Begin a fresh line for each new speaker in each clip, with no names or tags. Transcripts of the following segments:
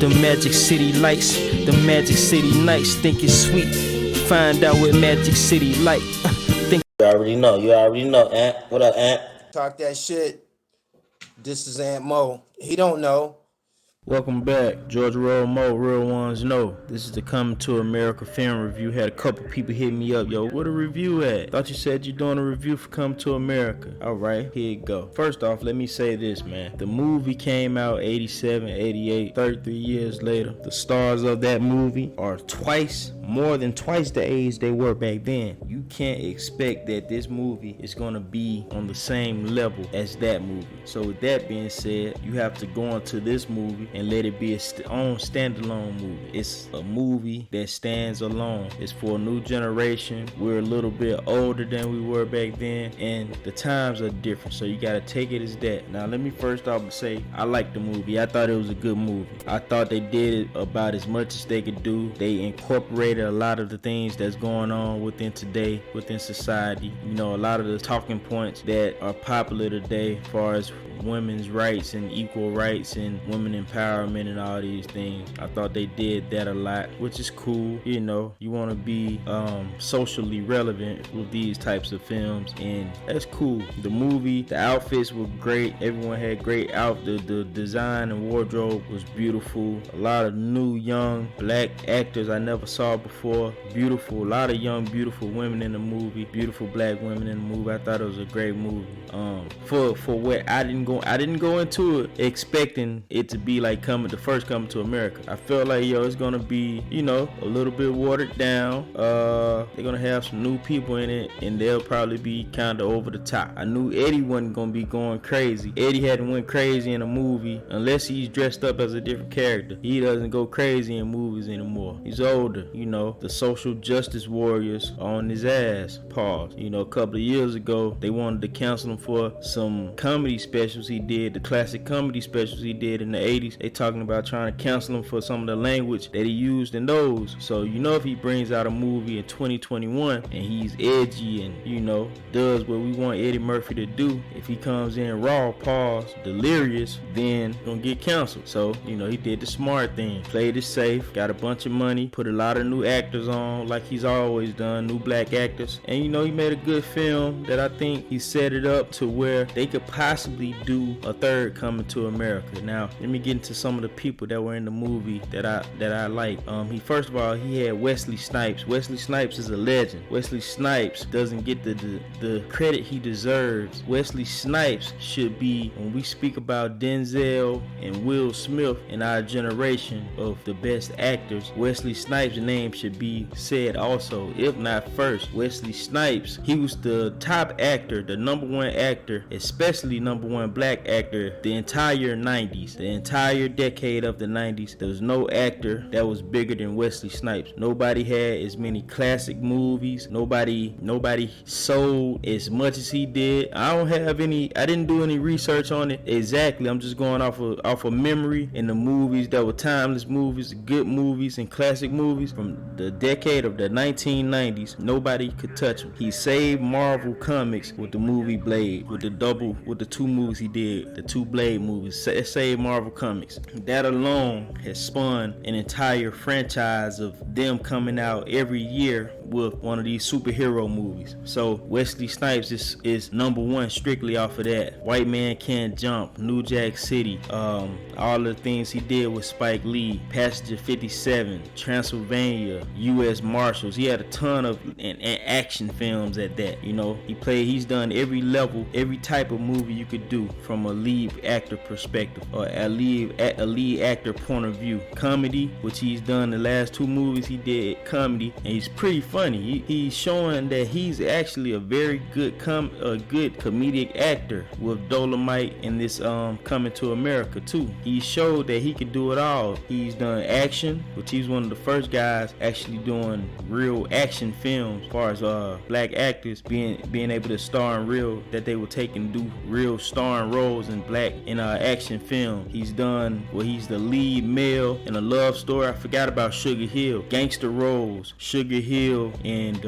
The Magic City lights, the Magic City nights, think it's sweet. Find out what Magic City like.
You already know, Ant. What up, Ant?
Talk that shit. This is Aunt Mo. He don't know.
Welcome back, Georgia Roll Mo, real ones know. This is the Coming to America film review. Had a couple people hit me up, yo, where the review at? Thought you said you're doing a review for Coming to America. Alright, here you go. First off, let me say this, man. The movie came out 87, 88, 33 years later. The stars of that movie are more than twice the age they were back then. You can't expect that this movie is gonna be on the same level as that movie. So with that being said, you have to go into this movie and let it be its own standalone movie. It's a movie that stands alone. It's for a new generation. We're a little bit older than we were back then, and the times are different, so you gotta take it as that. Now let me first off say I like the movie. I thought it was a good movie. I thought they did it about as much as they could do. They incorporated a lot of the things that's going on within society. You know, a lot of the talking points that are popular today as far as women's rights and equal rights and women empowerment and all these things. I thought they did that a lot, which is cool. You know, you want to be socially relevant with these types of films, and that's cool. The movie, the outfits were great. Everyone had great outfits. The design and wardrobe was beautiful. A lot of new young black actors I never saw before. Beautiful. A lot of young beautiful women in the movie. Beautiful black women in the movie. I thought it was a great movie. For what I didn't go into it expecting it to be like the first Coming to America. I felt like, it's gonna be, a little bit watered down. They're gonna have some new people in it, and they'll probably be kind of over the top. I knew Eddie wasn't gonna be going crazy. Eddie hadn't went crazy in a movie unless he's dressed up as a different character. He doesn't go crazy in movies anymore. He's older. The social justice warriors are on his ass. Pause. A couple of years ago, they wanted to cancel him for some comedy specials he did, the classic comedy specials he did in the 80s. They talking about trying to cancel him for some of the language that he used in those. So if he brings out a movie in 2021 and he's edgy and does what we want Eddie Murphy to do, if he comes in raw, pause, delirious, then gonna get canceled. So he did the smart thing, played it safe, got a bunch of money, put a lot of new actors on like he's always done, new black actors, and he made a good film that I think he set it up to where they could possibly do a third Coming to America. Now let me get into some of the people that were in the movie that I like. First of all, he had Wesley Snipes. Wesley Snipes is a legend. Wesley Snipes doesn't get the credit he deserves. Wesley Snipes should be, when we speak about Denzel and Will Smith in our generation of the best actors, Wesley Snipes' name should be said also, if not first. Wesley Snipes, he was the top actor, the number one actor, especially number one black actor, the entire 90s, the entire decade of the 90s. There was no actor that was bigger than Wesley Snipes. Nobody had as many classic movies. Nobody sold as much as he did. I didn't do any research on it exactly. I'm just going off of memory and the movies that were timeless movies, good movies and classic movies from the decade of the 1990s. Nobody could touch him. He saved Marvel Comics with the movie Blade, with the two movies he did, the two Blade movies. It saved Marvel Comics. That alone has spun an entire franchise of them coming out every year with one of these superhero movies. So Wesley Snipes is number one strictly off of that. White Man Can't Jump, New Jack City, all the things he did with Spike Lee, Passenger 57, Transylvania, U.S. Marshals. He had a ton of and action films at that. He's done every level, every type of movie you could do from a lead actor perspective or a lead actor point of view. Comedy, which he's done the last two movies he did comedy, and he's pretty funny. He's showing that he's actually a very good comedic actor with Dolomite in this Coming to America too. He showed that he could do it all. He's done action, which he's one of the first guys actually doing real action films as far as black actors being able to star in real, that they would take and do real starring roles in action film. He's the lead male in a love story. I forgot about Sugar Hill. Gangster roles, Sugar Hill, Show and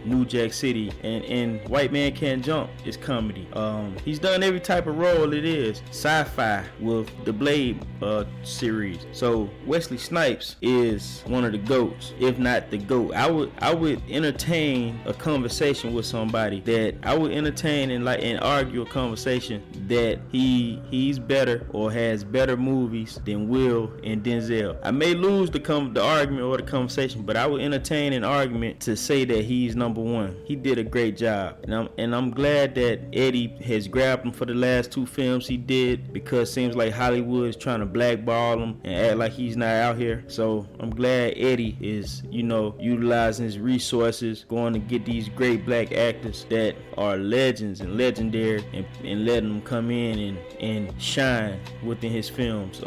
New Jack City, and White Man Can't Jump is comedy. He's done every type of role it is. Sci-fi with the Blade series. So Wesley Snipes is one of the GOATs, if not the GOAT. I would entertain a conversation with somebody that I would entertain and argue a conversation that he's better or has better movies than Will and Denzel. I may lose the argument or the conversation, but I would entertain an argument to say that he's number one. He did a great job, and I'm glad that Eddie has grabbed him for the last 2 films he did, because it seems like Hollywood is trying to blackball him and act like he's not out here. So I'm glad Eddie is, utilizing his resources, going to get these great black actors that are legends and legendary, and letting them come in and shine within his films.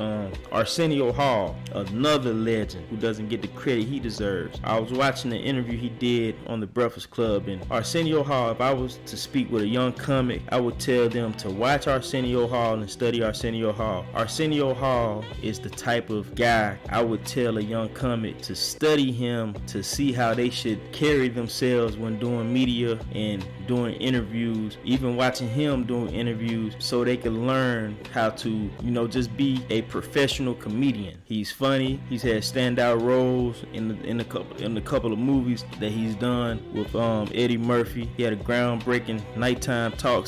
Arsenio Hall, another legend who doesn't get the credit he deserves. I was watching the interview he did on the Breakfast Club, and Arsenio Hall, if I was to speak with a young comic, I would tell them to watch Arsenio Hall and study Arsenio Hall. Arsenio Hall is the type of guy I would tell a young comic to study him, to see how they should carry themselves when doing media and doing interviews, even watching him doing interviews, so they can learn how to, just be a professional comedian. He's funny. He's had standout roles in a couple of movies that he's done with Eddie Murphy. He had a groundbreaking nighttime talk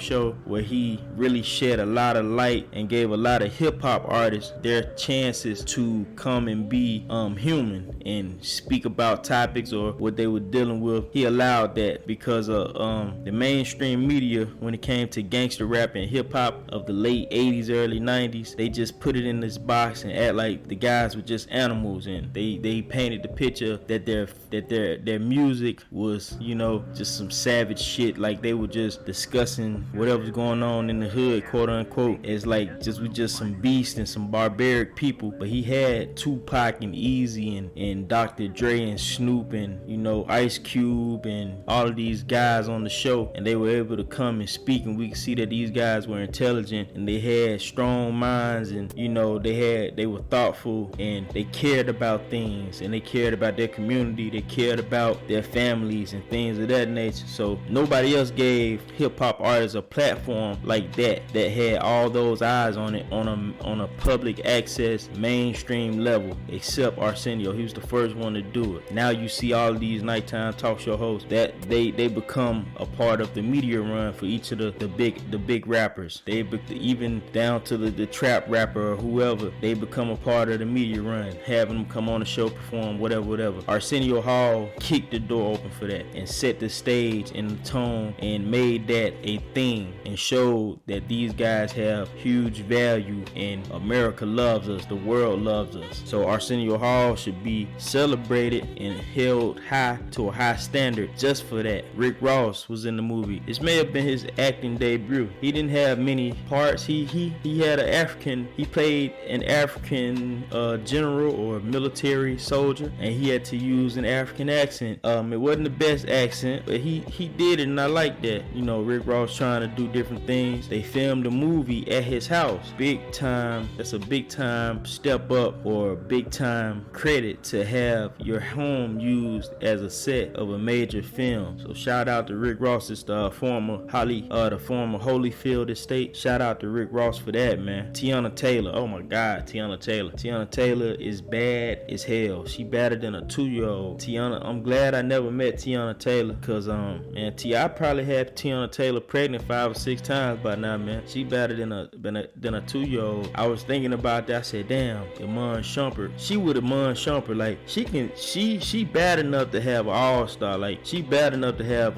show where he really shed a lot of light and gave a lot of hip hop artists their chances to come and be human and speak about topics or what they were dealing with. He allowed that because of the mainstream media, when it came to gangster rap and hip hop of the late 80s, early 90s, they just put it in this box and act like the guys were just animals, and they painted the picture that their music was, just some savage shit, like they were just discussing whatever's going on in the hood, quote unquote, as like we just some beasts and some barbaric people. But he had Tupac and Easy and Dr. Dre and Snoop and Ice Cube and all of these guys on the show, and they were able to come and speak, and we could see that these guys were intelligent and they had strong minds, and they were thoughtful, and they cared about things, and they cared about their community, they cared about their families and things of that nature. So nobody else gave hip-hop artists a platform like that had all those eyes on it on a public access mainstream level, except Arsenio. He was the first one to do it. Now you see all of these nighttime talk show hosts that they become a part of the media run for each of the big rappers. They even down to the trap rapper or whoever, they become a part of the media run, having them come on the show, perform, whatever. Arsenio Hall kicked the door open for that and set the stage and the tone and made that a thing and showed that these guys have huge value and America loves us, the world loves us. So Arsenio Hall should be celebrated and held high to a high standard just for that. Rick Ross was in the movie. This may have been his acting debut. He didn't have many parts. He played an African general or military soldier, and he had to use an African accent. It wasn't the best accent, but he did it, and I like that. Rick Ross trying to do different things. They filmed the movie at his house. Big time. That's a big time step up or big time credit to have your home used as a set of a major film. So shout out to Rick Ross. It's the former Holyfield estate. Shout out to Rick Ross for that, man. Tiana Taylor. Oh my God, Tiana Taylor. Tiana Taylor is bad as hell. She better than a 2-year-old. Tiana, I'm glad I never met Tiana Taylor, cause I probably had Tiana Taylor pregnant 5 or 6 times by now, man. She better than a 2-year-old. I was thinking about that. I said, damn, Iman Shumpert. She would Iman Shumpert. Like she bad enough to have an all-star. Like she bad enough to have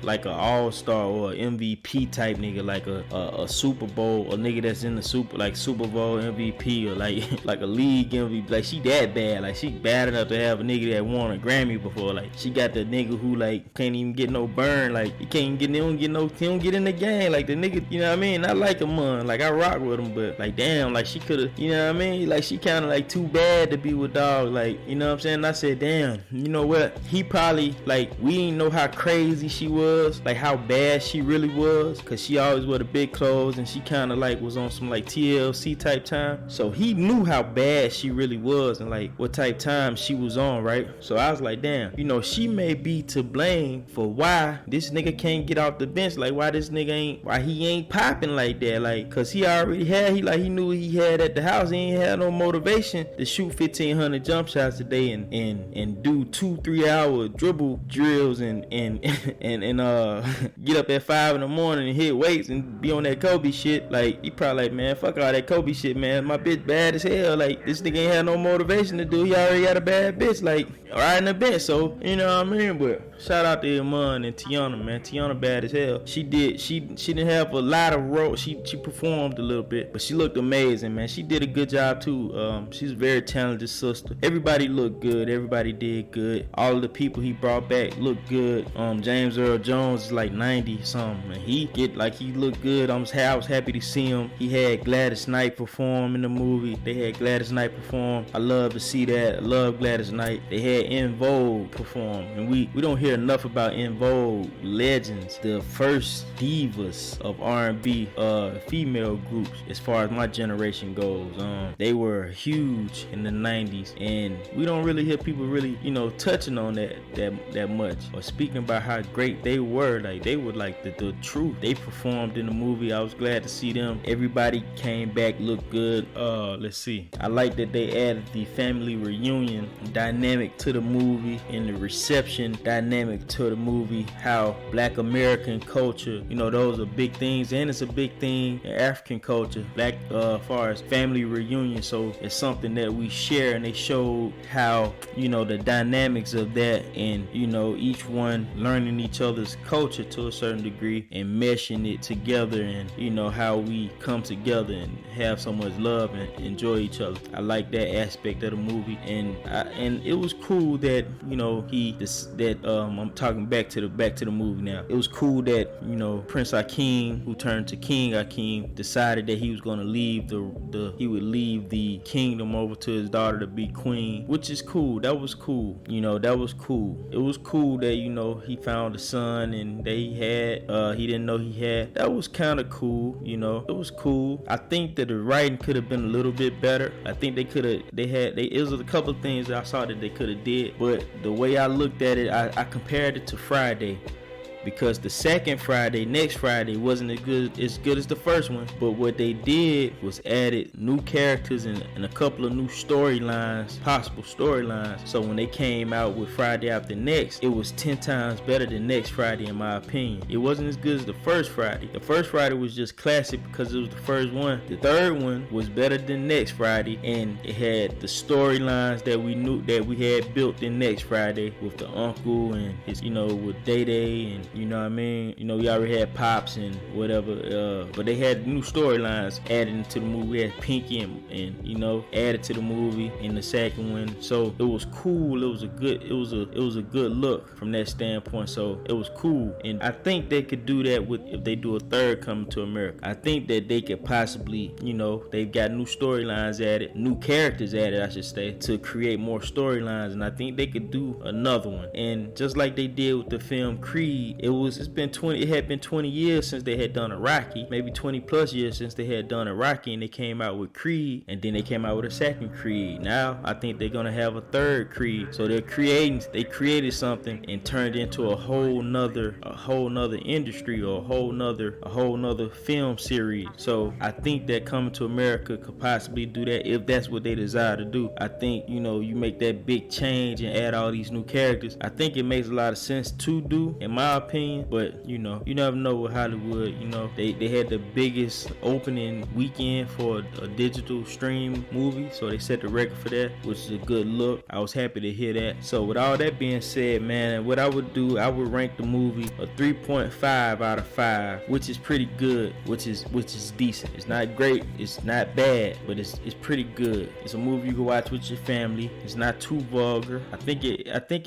like an all-star or MVP type nigga, like a Super Bowl, a nigga that's in the Super Bowl MVP or like a league MVP. Like she that bad. Like she bad enough to have a nigga that won a Grammy before. Like she got the nigga who like can't even get no burn. Like he don't get no he don't get in the game. Like the nigga, you know what I mean? I like him, man. Like I rock with him, but like damn, like she could have, you know what I mean? Like she kind of like too bad to be with dog. Like, you know what I'm saying? And I said, damn, you know what? He probably like we didn't know how crazy she was, like how bad she really was, cause she always wore the big clothes and she kind of like was on some like TLC type time. So he knew how bad she really was and like what type time she was on, right? So I was like, damn, you know, she may be to blame for why this nigga can't get off the bench. Like why this nigga ain't, why he ain't popping like that. Like, cause he already had, he knew he had at the house. He ain't had no motivation to shoot 1,500 jump shots a day and do 2-3 hour dribble drills and get up at 5 in the morning and hit weights and be on that Kobe shit. Like he probably like, man, fuck all that Kobe shit, man. My bitch bad as hell. Like this nigga ain't had no motivation to do. He already got a bad bitch, like riding the bench. So you know what I mean. But shout out to Iman and Tiana, man. Tiana bad as hell. She didn't have a lot of roles. She performed a little bit, but she looked amazing, man. She did a good job too. She's a very talented sister. Everybody looked good. Everybody did good. All of the people he brought back looked good. James Earl Jones is like 90 something, and he looked good. I was happy to see him. He had Gladys Knight perform in the movie. They had Gladys Knight perform. I love to see that. I love Gladys Knight. They had En Vogue perform, and we don't hear enough about En Vogue legends, the first divas of R&B female groups as far as my generation goes. They were huge in the 90s, and we don't really hear people really, you know, touching on that much or speaking about how great they were. Like they were like the truth. They performed in the movie. I was glad to see them. Everybody came back, looked good. Let's see. I like that they added the family reunion dynamic to the movie and the reception dynamic to the movie. How Black American culture, you know, those are big things, and it's a big thing in African culture. Black, as far as family reunion, so it's something that we share, and they showed how, you know, the dynamics of that, and you know, each one learning each other's culture to a certain degree and meshing it together, and you know how we come together and have so much love and enjoy each other. I like that aspect of the movie, and it was cool that, you know, I'm talking back to the movie now. It was cool that, you know, Prince Akeem, who turned to King Akeem, decided that he was going to leave he would leave the kingdom over to his daughter to be queen, which is cool. That was cool. You know, that was cool. It was cool that, you know, he found a son and he didn't know he had. That was kind of cool. You know, it was cool. I think that the writing could have been a little bit better. I think it was a couple of things that I saw that they could have did, but the way I looked at it, I compared it to Friday. Because the second Friday, next Friday, wasn't as good as the first one. But what they did was added new characters and a couple of new storylines, possible storylines. So when they came out with Friday After Next, it was 10 times better than next Friday, in my opinion. It wasn't as good as the first Friday. The first Friday was just classic because it was the first one. The third one was better than next Friday, and it had the storylines that we knew that we had built in next Friday with the uncle and his, you know, with Day Day, and you know what I mean? You know, we already had Pops and whatever, but they had new storylines added into the movie. We had Pinky and you know, added to the movie in the second one. So it was cool. It was a good look from that standpoint. So it was cool. And I think they could do that if they do a third Coming to America. I think that they could possibly, you know, they've got new storylines added, new characters added, I should say, to create more storylines. And I think they could do another one. And just like they did with the film Creed, it had been 20 years since they had done a Rocky, maybe 20 plus years since they had done a Rocky, and they came out with Creed, and then they came out with a second Creed. Now I think they're gonna have a third Creed. So they created something and turned it into a whole nother industry, or a whole nother film series. So I think that Coming to America could possibly do that if that's what they desire to do. I think, you know, you make that big change and add all these new characters. I think it makes a lot of sense to do, in my opinion. But you know, you never know with Hollywood. You know, they had the biggest opening weekend for a digital stream movie, so they set the record for that, which is a good look. I was happy to hear that. So with all that being said, man, what I would do, I would rank the movie a 3.5 out of 5, which is pretty good, which is decent. It's not great, it's not bad, but it's pretty good. It's a movie you can watch with your family. It's not too vulgar. I think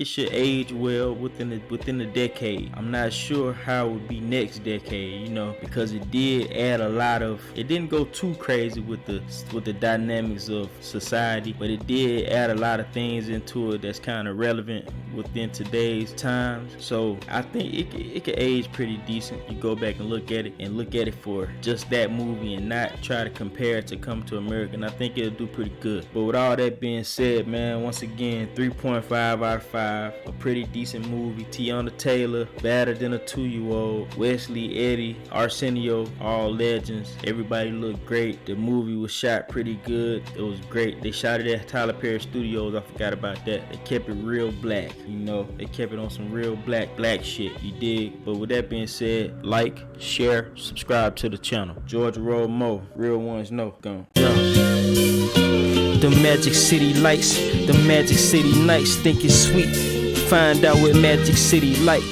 it should age well within the decade. I'm not sure how it would be next decade, because it did add a lot of, it didn't go too crazy with the dynamics of society, but it did add a lot of things into it that's kind of relevant within today's times. So I think it could age pretty decent. You go back and look at it for just that movie and not try to compare it to Come to America, and I think it'll do pretty good. But with all that being said, man, once again, 3.5 out of 5, a pretty decent movie. Tiana Taylor, better than a 2-year-old. Wesley, Eddie, Arsenio, all legends. Everybody looked great. The movie was shot pretty good. It was great. They shot it at Tyler Perry Studios. I forgot about that. They kept it real black. They kept it on some real black shit. You dig? But with that being said, like, share, subscribe to the channel. Georgia Road Mo, real ones know. Gone.
The Magic City lights, the Magic City nights, think it's sweet. Find out what Magic City like.